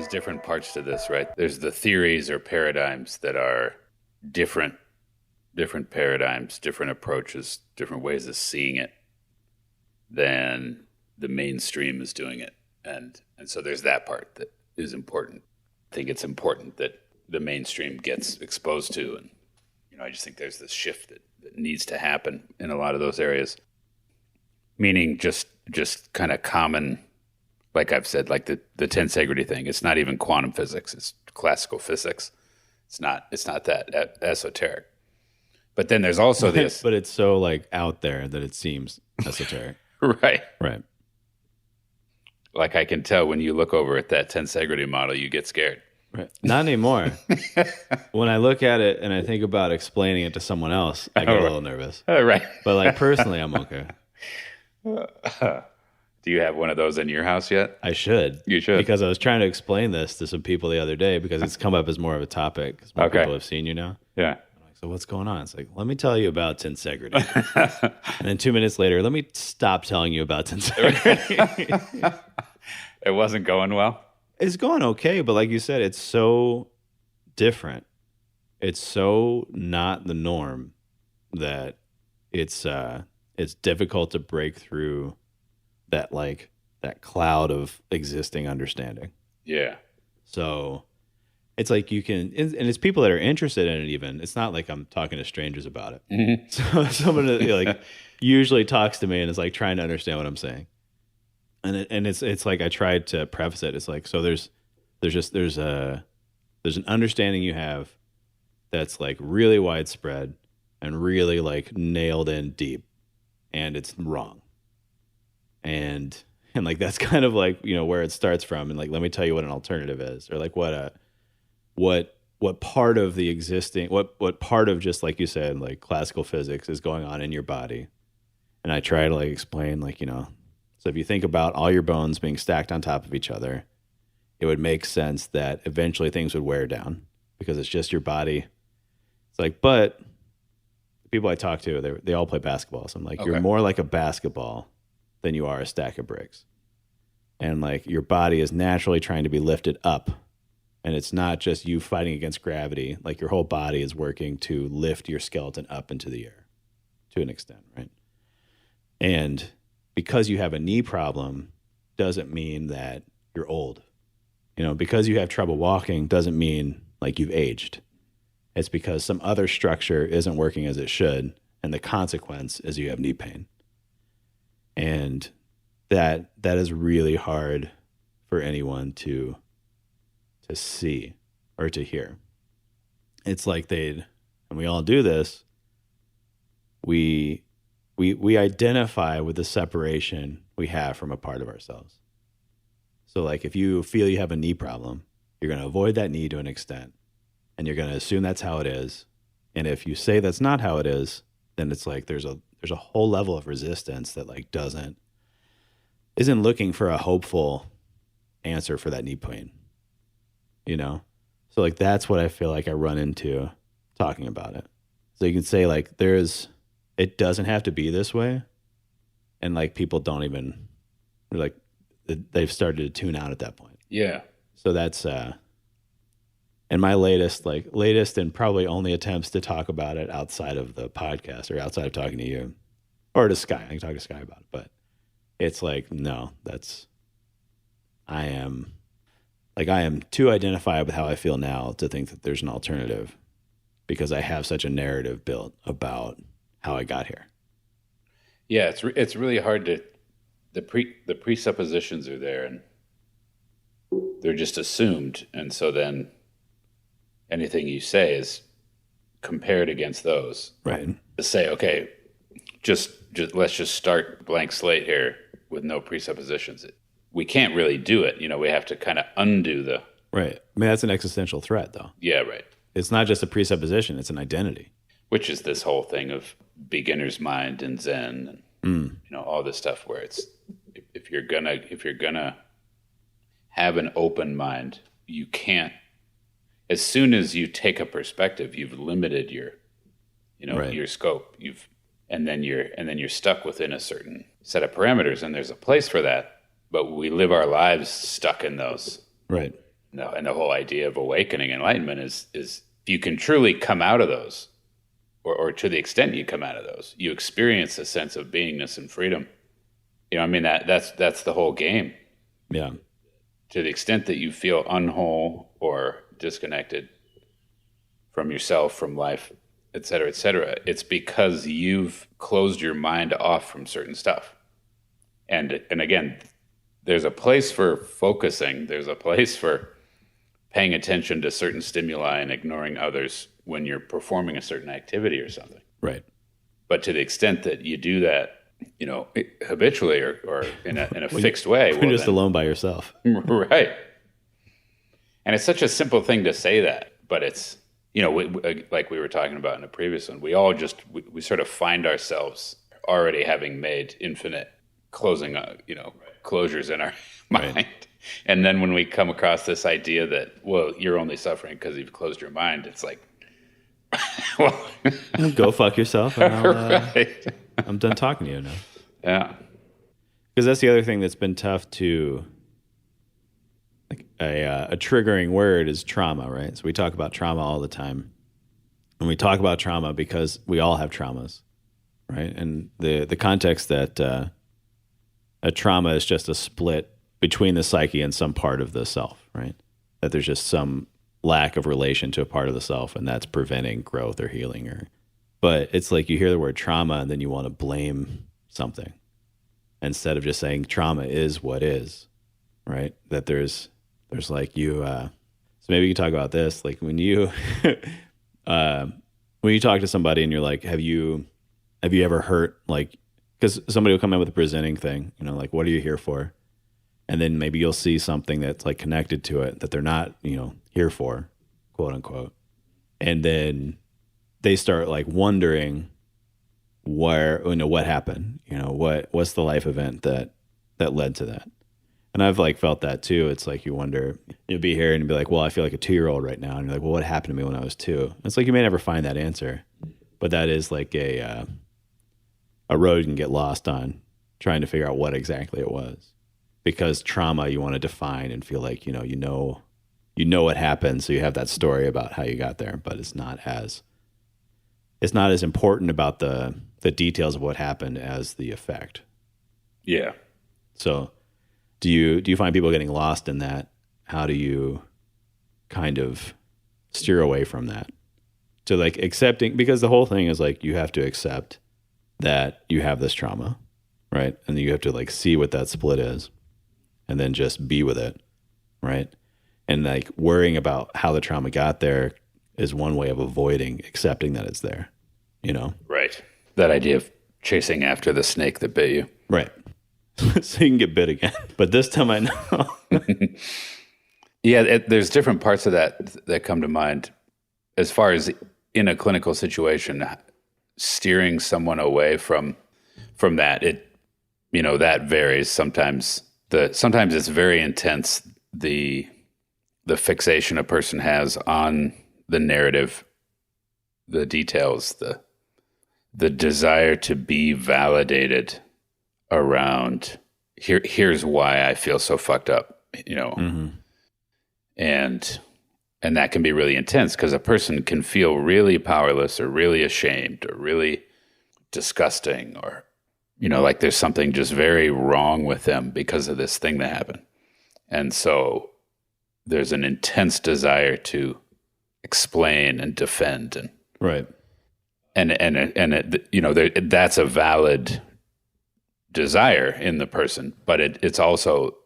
there's different parts to this, right? There's the theories or paradigms that are different paradigms, different approaches, different ways of seeing it than the mainstream is doing it. And so there's that part that is important. I think it's important that the mainstream gets exposed to. And, I just think there's this shift that needs to happen in a lot of those areas. Meaning just kind of common, like I've said, like the tensegrity thing. It's not even quantum physics. It's classical physics. It's not that esoteric. But then there's also this. But it's so like out there that it seems esoteric. Right. Right. Like I can tell when you look over at that tensegrity model, you get scared. Right. Not anymore. When I look at it and I think about explaining it to someone else, I get a little nervous. Right. But like personally, I'm okay. Do you have one of those in your house yet? I should. You should. Because I was trying to explain this to some people the other day because it's come up as more of a topic because more people have seen you now. Yeah. So what's going on? It's like, let me tell you about tensegrity. And then 2 minutes later, let me stop telling you about tensegrity. It wasn't going well? It's going okay, but like you said, it's so different. It's so not the norm that it's difficult to break through that cloud of existing understanding. Yeah. So it's like you can, and it's people that are interested in it even. It's not like I'm talking to strangers about it. Mm-hmm. So someone like usually talks to me and is like trying to understand what I'm saying. And it's like I tried to preface it. It's like, so there's an understanding you have that's like really widespread and really like nailed in deep, and it's wrong. And like that's kind of like, where it starts from. And like, let me tell you what an alternative is, or like what part of the existing, what part of, just like you said, like classical physics is going on in your body. And I try to like explain like, so if you think about all your bones being stacked on top of each other, it would make sense that eventually things would wear down because it's just your body. It's like, but the people I talk to, they all play basketball. So I'm like, You're more like a basketball than you are a stack of bricks. And like your body is naturally trying to be lifted up. And it's not just you fighting against gravity. Like your whole body is working to lift your skeleton up into the air to an extent, right? And because you have a knee problem doesn't mean that you're old. Because you have trouble walking doesn't mean like you've aged. It's because some other structure isn't working as it should, and the consequence is you have knee pain. And that is really hard for anyone to see or to hear. It's like and we all do this, we identify with the separation we have from a part of ourselves. So like if you feel you have a knee problem, you're going to avoid that knee to an extent, and you're going to assume that's how it is. And if you say that's not how it is, then it's like there's a whole level of resistance that like isn't looking for a hopeful answer for that knee pain. So like that's what I feel like I run into talking about it. So you can say like it doesn't have to be this way, and like people don't even like they've started to tune out at that point. Yeah. So that's and my latest and probably only attempts to talk about it outside of the podcast or outside of talking to you or to Sky. I can talk to Sky about it, but it's like, no, I am too identified with how I feel now to think that there's an alternative, because I have such a narrative built about how I got here. Yeah, it's really hard to the presuppositions are there and they're just assumed, and so then anything you say is compared against those. Right. To say, okay, just let's just start blank slate here with no presuppositions. We can't really do it. We have to kind of undo the... Right. I mean, that's an existential threat, though. Yeah, right. It's not just a presupposition, it's an identity. Which is this whole thing of beginner's mind and Zen and, all this stuff where it's, if you're gonna have an open mind, you can't, as soon as you take a perspective, you've limited your, right. your scope. And then you're stuck within a certain set of parameters, and there's a place for that. But we live our lives stuck in those. Right. No, and the whole idea of awakening, enlightenment is you can truly come out of those, or to the extent you come out of those, you experience a sense of beingness and freedom. I mean, that's the whole game. Yeah. To the extent that you feel unwhole or disconnected from yourself, from life, et cetera, it's because you've closed your mind off from certain stuff. And again, there's a place for focusing. There's a place for paying attention to certain stimuli and ignoring others when you're performing a certain activity or something. Right. But to the extent that you do that, habitually or in a fixed way, you're just alone by yourself. Right. And it's such a simple thing to say that, but it's, like we were talking about in the previous one, we all we sort of find ourselves already having made infinite closures in our mind. Right. And then when we come across this idea that, well, you're only suffering because you've closed your mind, it's like, well, go fuck yourself. And right. I'm done talking to you now. Yeah. Because that's the other thing that's been tough to, like a triggering word is trauma, right? So we talk about trauma all the time. And we talk about trauma because we all have traumas, right? And the context that a trauma is just a split between the psyche and some part of the self, right? That there's just some lack of relation to a part of the self, and that's preventing growth or healing. But it's like you hear the word trauma and then you want to blame something instead of just saying trauma is what is, right? That there's like you. So maybe you can talk about this, like when you talk to somebody and you're like, have you ever hurt, like, because somebody will come in with a presenting thing, like, what are you here for? And then maybe you'll see something that's like connected to it that they're not, here for, quote unquote. And then they start like wondering what happened, what's the life event that led to that. And I've like felt that too. It's like you wonder, you'll be here and you'll be like, well, I feel like a 2-year-old right now. And you're like, well, what happened to me when I was 2? It's like you may never find that answer, but that is like a road you can get lost on trying to figure out what exactly it was. Because trauma you want to define and feel like, you know what happened, so you have that story about how you got there, but it's not as important about the details of what happened as the effect. Yeah. So do you find people getting lost in that? How do you kind of steer away from that? To like accepting, because the whole thing is like you have to accept that you have this trauma, right? And you have to like see what that split is and then just be with it, right? And like worrying about how the trauma got there is one way of avoiding accepting that it's there, Right. That idea of chasing after the snake that bit you. Right. So you can get bit again. But this time I know. Yeah, there's different parts of that come to mind. As far as in a clinical situation, steering someone away from that, that varies. Sometimes it's very intense, the fixation a person has on the narrative, the details, the desire to be validated around here's why I feel so fucked up, Mm-hmm. and that can be really intense because a person can feel really powerless or really ashamed or really disgusting or like there's something just very wrong with them because of this thing that happened. And so there's an intense desire to explain and defend and right. And that's a valid desire in the person, but it's also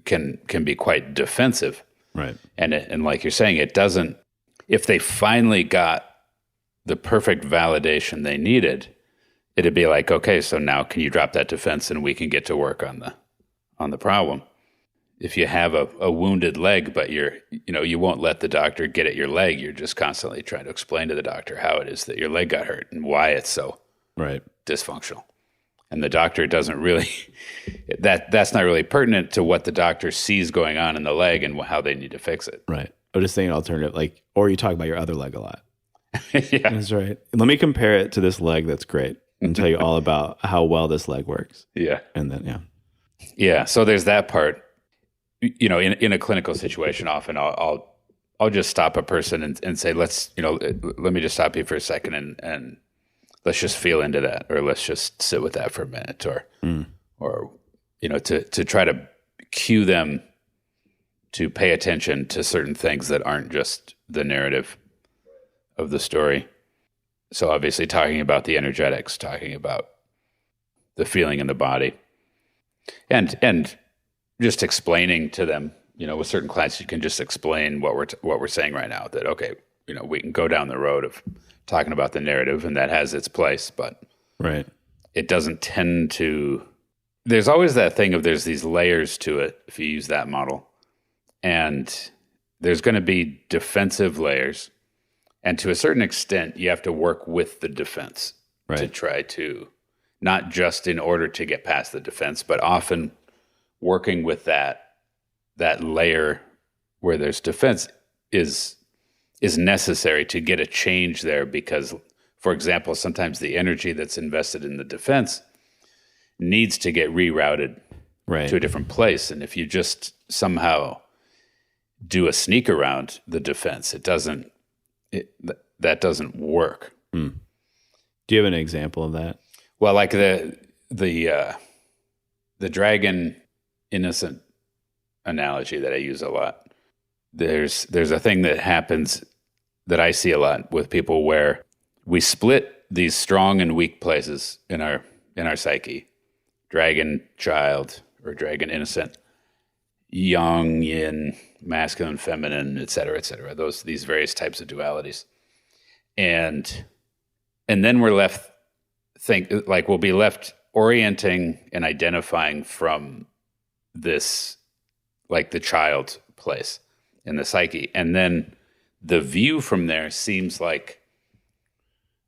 can be quite defensive. Right. And like you're saying, it doesn't, if they finally got the perfect validation they needed, it'd be like, okay, so now can you drop that defense and we can get to work on the problem. If you have a wounded leg, but you won't let the doctor get at your leg, you're just constantly trying to explain to the doctor how it is that your leg got hurt and why it's so right dysfunctional. And the doctor doesn't really, that's not really pertinent to what the doctor sees going on in the leg and how they need to fix it. Right. I'm just saying alternative, like, or you talk about your other leg a lot. Yeah. That's right. Let me compare it to this leg that's great and tell you all about how well this leg works. Yeah. And then, Yeah. So there's that part. in a clinical situation, often I'll just stop a person and say, let me just stop you for a second and let's just feel into that, or let's just sit with that for a minute, or to try to cue them to pay attention to certain things that aren't just the narrative of the story. So obviously talking about the energetics, talking about the feeling in the body, and just explaining to them, with certain clients, you can just explain what we're saying right now, that, okay, we can go down the road of talking about the narrative, and that has its place, but right. It doesn't tend to, there's always that thing of there's these layers to it if you use that model. And there's going to be defensive layers. And to a certain extent, you have to work with the defense to try to, not just in order to get past the defense, but often working with that layer where there's defense is necessary to get a change there, because, for example, sometimes the energy that's invested in the defense needs to get rerouted to a different place. And if you just somehow do a sneak around the defense, that doesn't work. Do you have an example of that? Well, like the dragon innocent analogy that I use a lot. There's a thing that happens that I see a lot with people where we split these strong and weak places in our psyche. Dragon child or dragon innocent, yang, yin, masculine, feminine, et cetera, these various types of dualities. And then we're left we'll be left orienting and identifying from this, like the child place in the psyche. And then the view from there seems like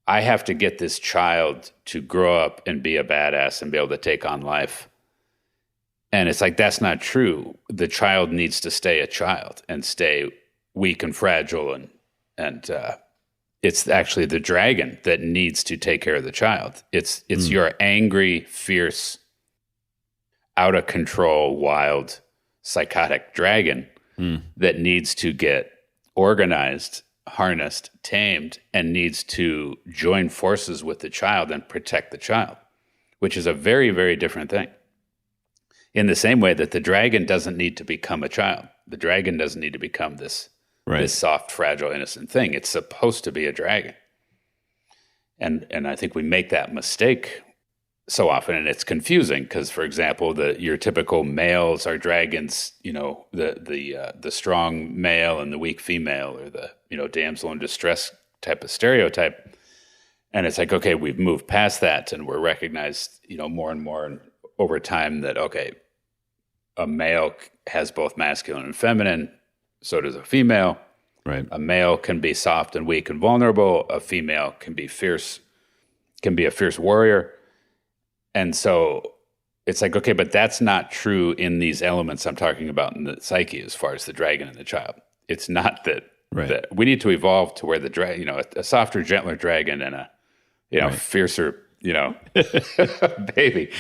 I have to get this child to grow up and be a badass and be able to take on life. And it's like, that's not true. The child needs to stay a child and stay weak and fragile. And it's actually the dragon that needs to take care of the child. It's your angry, fierce, out of control, wild, psychotic dragon that needs to get organized, harnessed, tamed, and needs to join forces with the child and protect the child, which is a very, very different thing. In the same way that the dragon doesn't need to become a child. The dragon doesn't need to become this soft, fragile, innocent thing. It's supposed to be a dragon. And I think we make that mistake so often, and it's confusing because, for example, your typical males are dragons, the strong male and the weak female, or the, damsel in distress type of stereotype. And it's like, okay, we've moved past that, and we're recognized, more and more over time that, okay, a male has both masculine and feminine, so does a female. Right. A male can be soft and weak and vulnerable. A female can be fierce, can be a fierce warrior. And so it's like, okay, but that's not true in these elements I'm talking about in the psyche as far as the dragon and the child. It's not that, that we need to evolve to where the dragon, a softer, gentler dragon and a, fiercer, baby.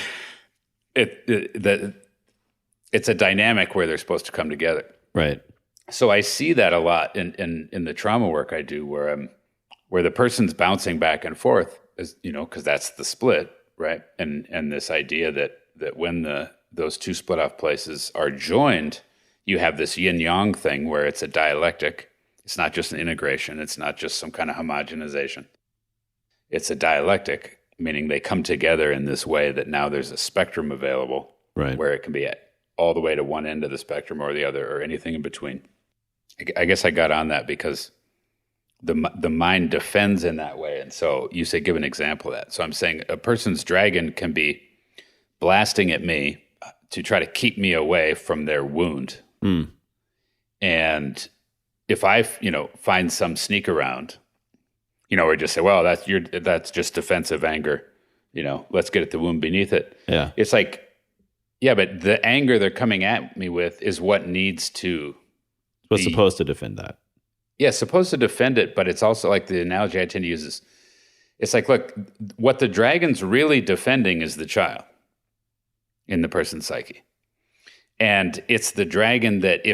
It's a dynamic where they're supposed to come together. Right. So I see that a lot in the trauma work I do, where the person's bouncing back and forth, because that's the split, right? And this idea that when those two split off places are joined, you have this yin yang thing where it's a dialectic. It's not just an integration. It's not just some kind of homogenization. It's a dialectic, meaning they come together in this way that now there's a spectrum available, where it can be all the way to one end of the spectrum or the other, or anything in between. I guess I got on that because the mind defends in that way. And so you say, give an example of that. So I'm saying a person's dragon can be blasting at me to try to keep me away from their wound. And if I, find some sneak around, or just say, well, that's just defensive anger, let's get at the wound beneath it. Yeah. It's like, yeah, but the anger they're coming at me with is what needs to was supposed to defend that. Yeah, supposed to defend it, but it's also like the analogy I tend to use is, it's like, look, what the dragon's really defending is the child in the person's psyche. And it's the dragon that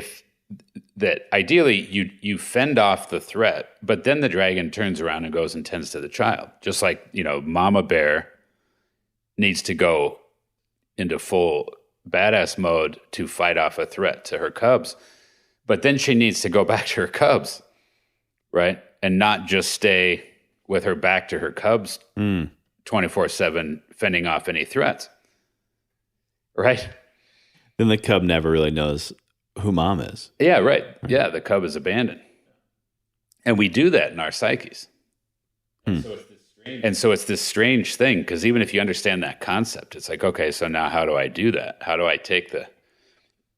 ideally you fend off the threat, but then the dragon turns around and goes and tends to the child. Just like, mama bear needs to go into full badass mode to fight off a threat to her cubs. But then she needs to go back to her cubs, right? And not just stay with her back to her cubs 24/7, fending off any threats, right? Then the cub never really knows who mom is. Yeah, right. Yeah, the cub is abandoned. And we do that in our psyches. And so it's this strange thing, because even if you understand that concept, it's like, okay, so now how do I do that? How do I take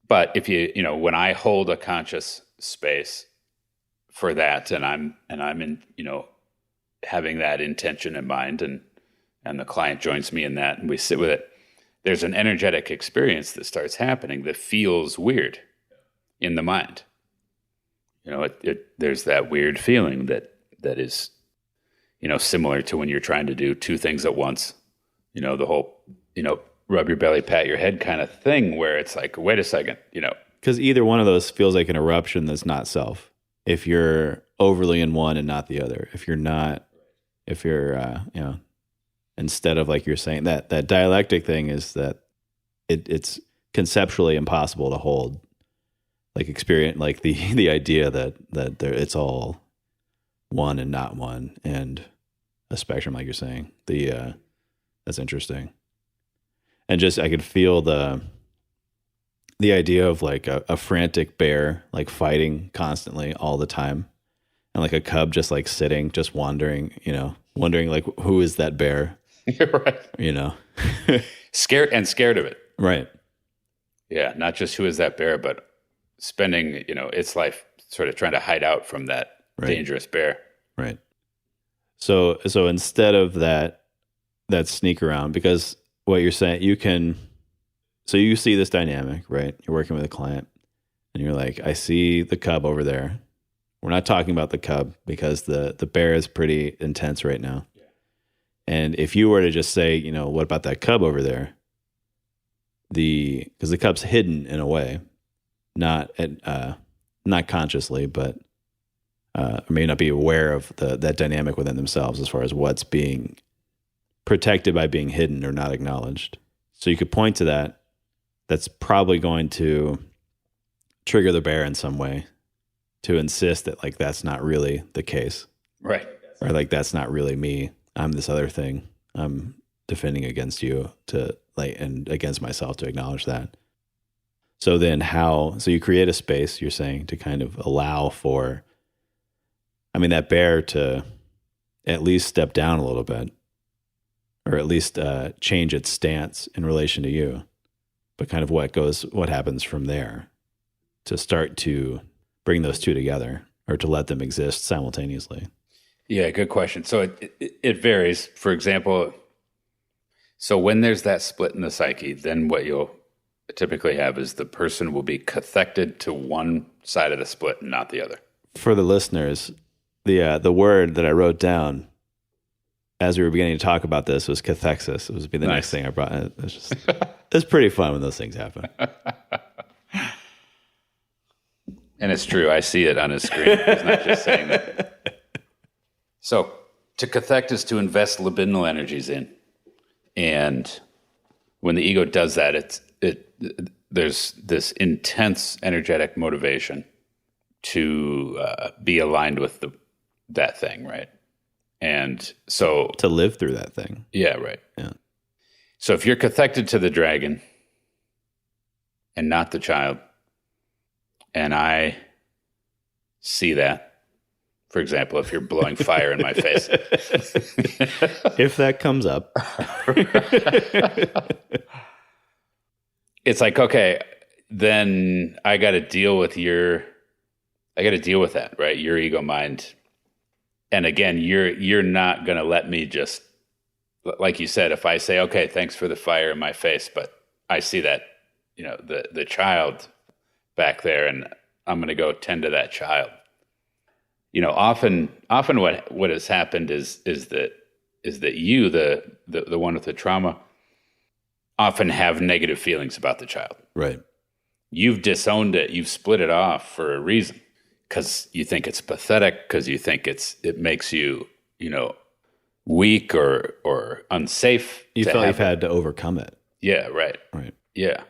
but if when I hold a conscious space for that, and I'm in, having that intention in mind, and the client joins me in that, and we sit with it, there's an energetic experience that starts happening that feels weird in the mind. There's that weird feeling that is, similar to when you're trying to do two things at once, the whole, rub your belly, pat your head kind of thing, where it's like, wait a second, Because either one of those feels like an eruption that's not self. If you're overly in one and not the other, if you're, instead of, like you're saying, that dialectic thing is that it's conceptually impossible to hold, like experience, like the idea that it's all one and not one, and a spectrum, like you're saying. That's interesting. And just, I could feel the idea of like a frantic bear, like fighting constantly all the time, and like a cub just like sitting, just wandering like, who is that bear? Right. Scared of it. Right. Yeah. Not just who is that bear, but spending, its life sort of trying to hide out from that dangerous bear. Right. So instead of that sneak around, because what you're saying, you see this dynamic, right? You're working with a client and you're like, I see the cub over there. We're not talking about the cub because the bear is pretty intense right now. Yeah. And if you were to just say, what about that cub over there? Because the cub's hidden in a way, not consciously, but may not be aware of that dynamic within themselves as far as what's being protected by being hidden or not acknowledged. So you could point to that. That's probably going to trigger the bear in some way to insist that, like, that's not really the case. Right. Or like, that's not really me. I'm this other thing. I'm defending against you and against myself to acknowledge that. So then so you create a space, you're saying, to kind of allow for, that bear to at least step down a little bit, or at least change its stance in relation to you. But kind of what happens from there to start to bring those two together, or to let them exist simultaneously. Yeah, good question. So it varies. For example, so when there's that split in the psyche, then what you'll typically have is the person will be cathected to one side of the split and not the other. For the listeners, the word that I wrote down as we were beginning to talk about this was cathexis. It was the next thing I brought. It's pretty fun when those things happen. And it's true. I see it on his screen. He's not just saying that. So to cathect is to invest libidinal energies in. And when the ego does that, there's this intense energetic motivation to be aligned with that thing, right? And so to live through that thing. Yeah, right. Yeah. So if you're cathected to the dragon and not the child, and I see that, for example, if you're blowing fire in my face. If that comes up. It's like, okay, then I got to deal with that, right? Your ego mind. And again, you're not going to let me just, like you said, if I say, okay, thanks for the fire in my face, but I see that, the child back there, and I'm going to go tend to that child. Often what has happened is that you, the one with the trauma, often have negative feelings about the child. Right. you've disowned it. You've split it off for a reason, because you think it's pathetic, because you think it makes you, weak or unsafe. You felt you've had to overcome it. Yeah, right. Right. Yeah.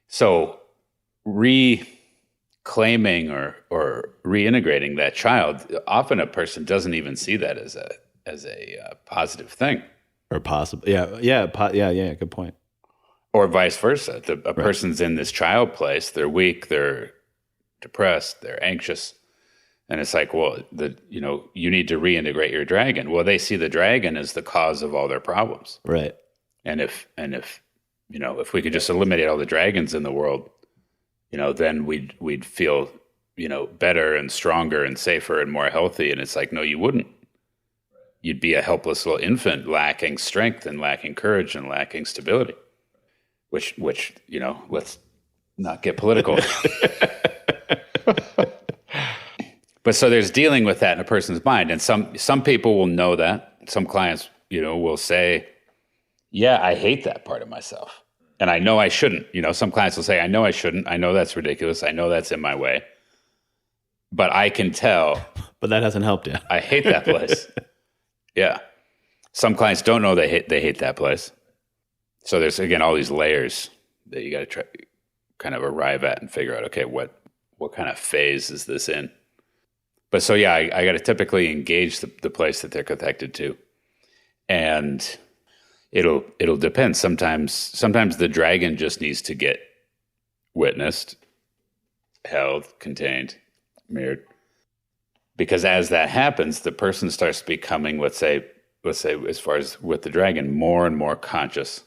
So reclaiming or reintegrating that child, often a person doesn't even see that as a positive thing. Or possible. Yeah. Good point. Or vice versa. A person's in this child place, they're weak, they're depressed, they're anxious. And it's like, well, you need to reintegrate your dragon. Well, they see the dragon as the cause of all their problems. Right. And if we could just eliminate all the dragons in the world, then we'd feel, better and stronger and safer and more healthy. And it's like, no, you wouldn't. You'd be a helpless little infant lacking strength and lacking courage and lacking stability, which, let's not get political. But so there's dealing with that in a person's mind. And some people will know that. Some clients, will say, yeah, I hate that part of myself. And I know I shouldn't. Some clients will say, I know I shouldn't. I know that's ridiculous. I know that's in my way. But I can tell. But that hasn't helped you. I hate that place. Yeah. Some clients don't know they hate that place. So there's, again, all these layers that you got to try kind of arrive at and figure out, okay, what kind of phase is this in? But so, yeah, I got to typically engage the place that they're connected to. And it'll depend. Sometimes the dragon just needs to get witnessed, held, contained, mirrored. Because as that happens, the person starts becoming, let's say, as far as with the dragon, more and more conscious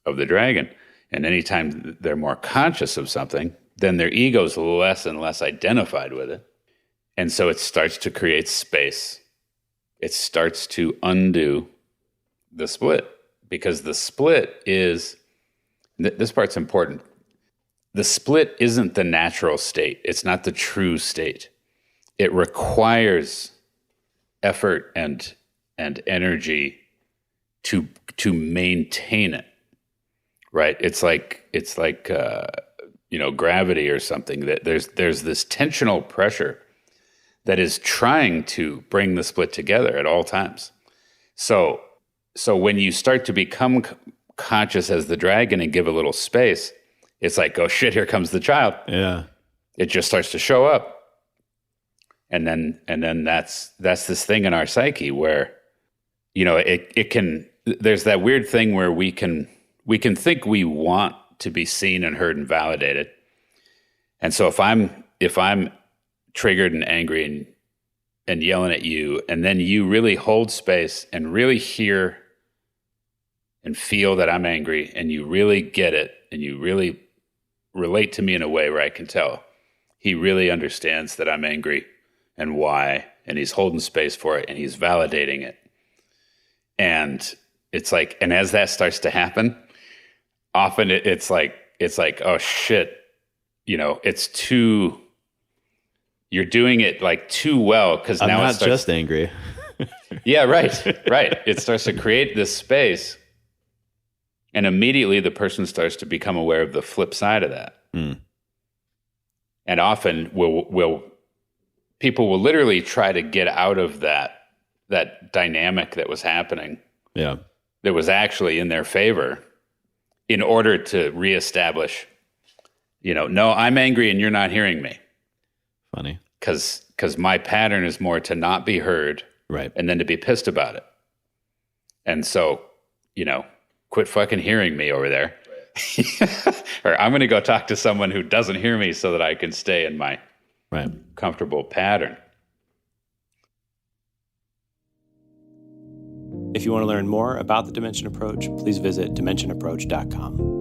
of the dragon. And anytime they're more conscious of something, then their ego's less and less identified with it. And so it starts to create space. It starts to undo the split, because the split is, this part's important. The split isn't the natural state. It's not the true state. It requires effort and energy to maintain it, right? It's like gravity or something, that there's this tensional pressure that is trying to bring the split together at all times. So when you start to become conscious as the dragon and give a little space, it's like, oh shit, here comes the child. Yeah. It just starts to show up. And then that's this thing in our psyche where, it can, there's that weird thing where we can think we want to be seen and heard and validated. And so if I'm triggered and angry and yelling at you, and then you really hold space and really hear and feel that I'm angry, and you really get it, and you really relate to me in a way where I can tell he really understands that I'm angry and why, and he's holding space for it, and he's validating it. And it's like, and as that starts to happen, often it's like, oh shit, it's too, you're doing it like too well, because now I'm not just angry. Yeah, right. It starts to create this space, and immediately the person starts to become aware of the flip side of that. Mm. And often people will literally try to get out of that dynamic that was happening. Yeah. That was actually in their favor, in order to reestablish, no, I'm angry and you're not hearing me. Funny. Because my pattern is more to not be heard, right, and then to be pissed about it. And so, quit fucking hearing me over there. Right. Or I'm going to go talk to someone who doesn't hear me so that I can stay in my comfortable pattern. If you want to learn more about the Dimension Approach, please visit dimensionapproach.com.